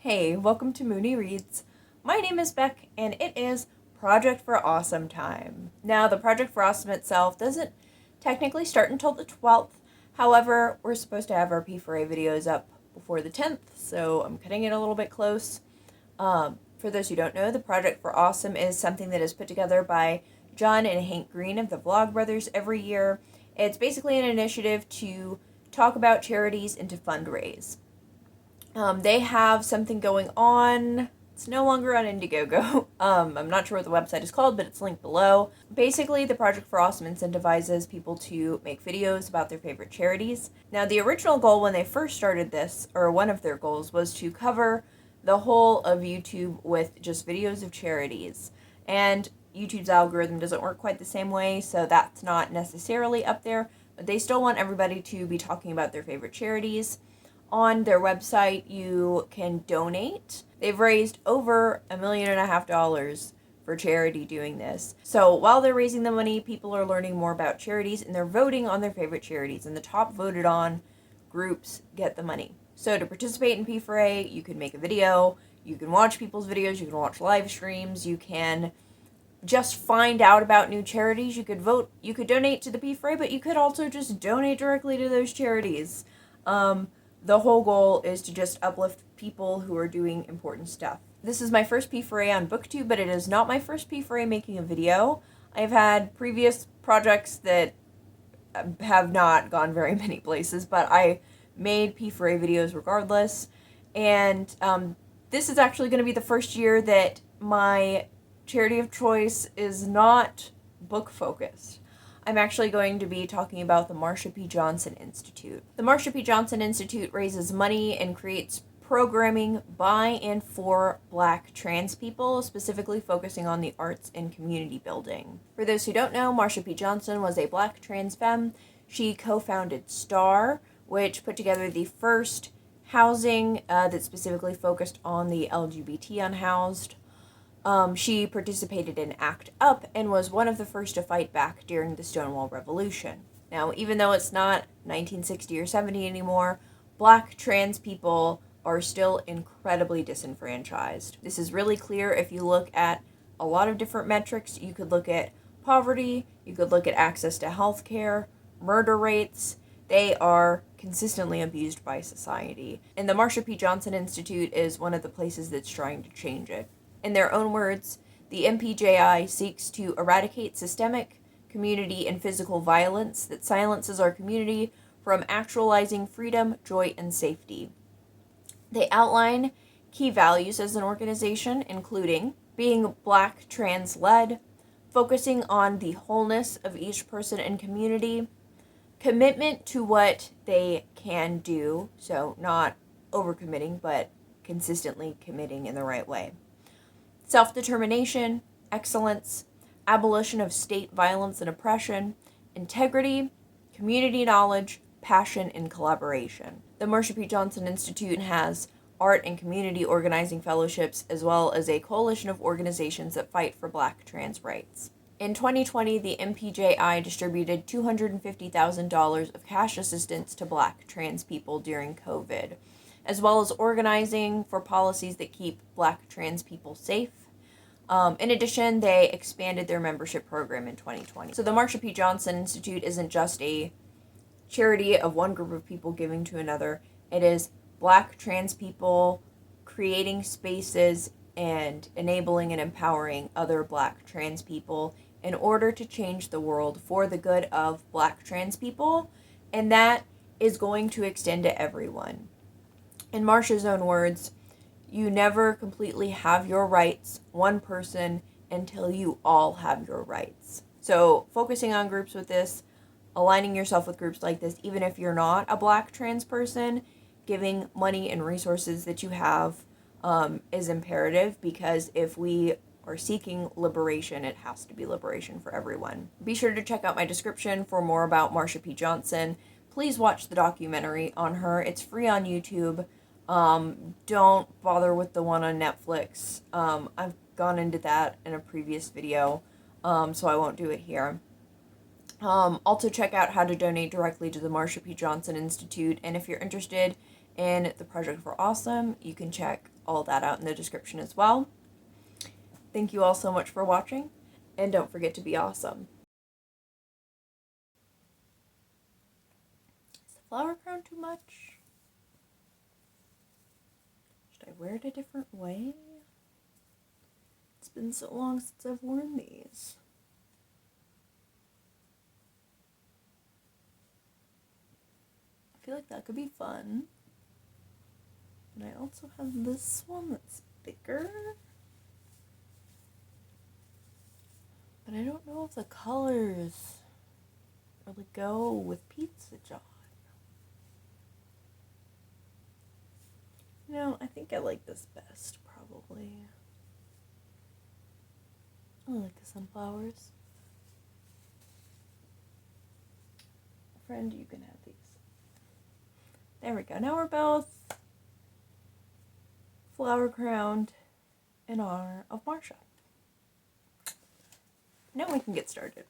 Hey, welcome to Mooney Reads. My name is Beck, and it is Project for Awesome time. Now, the Project for Awesome itself doesn't technically start until the 12th. However, we're supposed to have our P4A videos up before the 10th, so I'm cutting it a little bit close. For those who don't know, the Project for Awesome is something that is put together by John and Hank Green of the Vlogbrothers every year. It's basically an initiative to talk about charities and to fundraise. They have something going on. It's no longer on Indiegogo. I'm not sure what the website is called, but it's linked below. Basically, the Project for Awesome incentivizes people to make videos about their favorite charities. Now, the original goal when they first started this, or one of their goals, was to cover the whole of YouTube with just videos of charities. And YouTube's algorithm doesn't work quite the same way, so that's not necessarily up there. But they still want everybody to be talking about their favorite charities. On their website, you can donate. They've raised over $1.5 million for charity doing this. So while they're raising the money, people are learning more about charities and they're voting on their favorite charities. And the top voted on groups get the money. So to participate in P4A, you can make a video, you can watch people's videos, you can watch live streams, you can just find out about new charities. You could vote, you could donate to the P4A, but you could also just donate directly to those charities. The whole goal is to just uplift people who are doing important stuff. This is my first P4A on BookTube, but it is not my first P4A making a video. I've had previous projects that have not gone very many places, but I made P4A videos regardless. And this is actually going to be the first year that my charity of choice is not book focused. I'm actually going to be talking about the Marsha P Johnson Institute. The Marsha P Johnson Institute raises money and creates programming by and for Black trans people, specifically focusing on the arts and community building. For those who don't know, Marsha P Johnson was a Black trans femme. She co-founded STAR, which put together the first housing that specifically focused on the LGBT unhoused. She participated in ACT UP and was one of the first to fight back during the Stonewall Revolution. Now, even though it's not 1960 or 70 anymore, Black trans people are still incredibly disenfranchised. This is really clear if you look at a lot of different metrics. You could look at poverty, you could look at access to health care, murder rates. They are consistently abused by society. And the Marsha P. Johnson Institute is one of the places that's trying to change it. In their own words, the MPJI seeks to eradicate systemic, community, and physical violence that silences our community from actualizing freedom, joy, and safety. They outline key values as an organization, including being Black trans-led, focusing on the wholeness of each person and community, commitment to what they can do, so not overcommitting, but consistently committing in the right way. Self-determination, excellence, abolition of state violence and oppression, integrity, community knowledge, passion, and collaboration. The Marsha P. Johnson Institute has art and community organizing fellowships, as well as a coalition of organizations that fight for Black trans rights. In 2020, the MPJI distributed $250,000 of cash assistance to Black trans people during COVID, as well as organizing for policies that keep Black trans people safe. In addition, they expanded their membership program in 2020. So the Marsha P. Johnson Institute isn't just a charity of one group of people giving to another. It is Black trans people creating spaces and enabling and empowering other Black trans people in order to change the world for the good of Black trans people. And that is going to extend to everyone. In Marsha's own words, you never completely have your rights, one person, until you all have your rights. So focusing on groups with this, aligning yourself with groups like this, even if you're not a Black trans person, giving money and resources that you have is imperative, because if we are seeking liberation, it has to be liberation for everyone. Be sure to check out my description for more about Marsha P. Johnson. Please watch the documentary on her. It's free on YouTube. Don't bother with the one on Netflix. I've gone into that in a previous video, so I won't do it here. Also check out how to donate directly to the Marsha P. Johnson Institute, and if you're interested in the Project for Awesome, you can check all that out in the description as well. Thank you all so much for watching, and don't forget to be awesome. Is the flower crown too much? Should I wear it a different way? It's been so long since I've worn these. I feel like that could be fun. And I also have this one that's bigger. But I don't know if the colors really go with Pizza John. No, I think I like this best, probably. I like the sunflowers. Friend, you can have these. There we go. Now we're both flower crowned in honor of Marsha. Now we can get started.